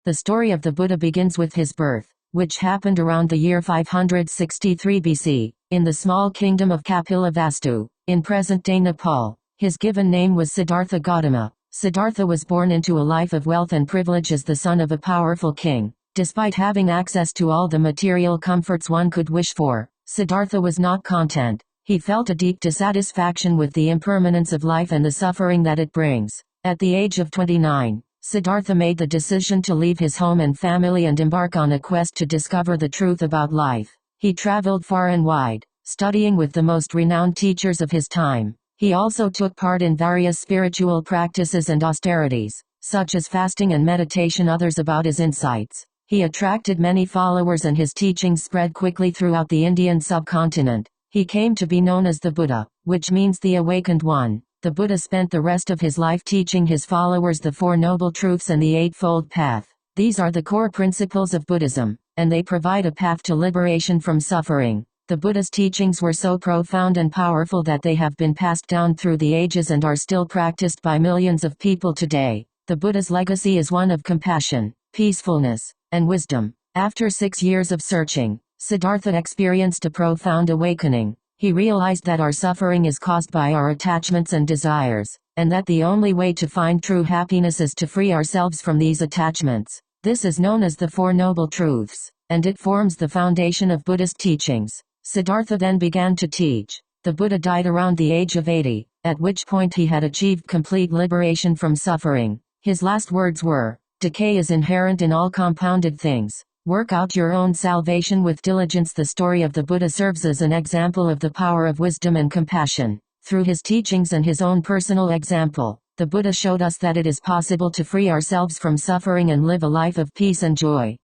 The story of the Buddha begins with his birth, which happened around the year 563 BC, in the small kingdom of Kapilavastu, in present-day Nepal. His given name was Siddhartha Gautama. Siddhartha was born into a life of wealth and privilege as the son of a powerful king. Despite having access to all the material comforts one could wish for, Siddhartha was not content. He felt a deep dissatisfaction with the impermanence of life and the suffering that it brings. At the age of 29, Siddhartha made the decision to leave his home and family and embark on a quest to discover the truth about life. He traveled far and wide, studying with the most renowned teachers of his time. He also took part in various spiritual practices and austerities, such as fasting and meditation. Others about his insights. He attracted many followers and his teachings spread quickly throughout the Indian subcontinent. He came to be known as the Buddha, which means the awakened one. The Buddha spent the rest of his life teaching his followers the Four Noble Truths and the Eightfold Path. These are the core principles of Buddhism, and they provide a path to liberation from suffering. The Buddha's teachings were so profound and powerful that they have been passed down through the ages and are still practiced by millions of people today. The Buddha's legacy is one of compassion, peacefulness, and wisdom. After 6 years of searching, Siddhartha experienced a profound awakening. He realized that our suffering is caused by our attachments and desires, and that the only way to find true happiness is to free ourselves from these attachments. This is known as the Four Noble Truths, and it forms the foundation of Buddhist teachings. Siddhartha then began to teach. The Buddha died around the age of 80, at which point he had achieved complete liberation from suffering. His last words were, "Decay is inherent in all compounded things. Work out your own salvation with diligence." The story of the Buddha serves as an example of the power of wisdom and compassion. Through his teachings and his own personal example, the Buddha showed us that it is possible to free ourselves from suffering and live a life of peace and joy.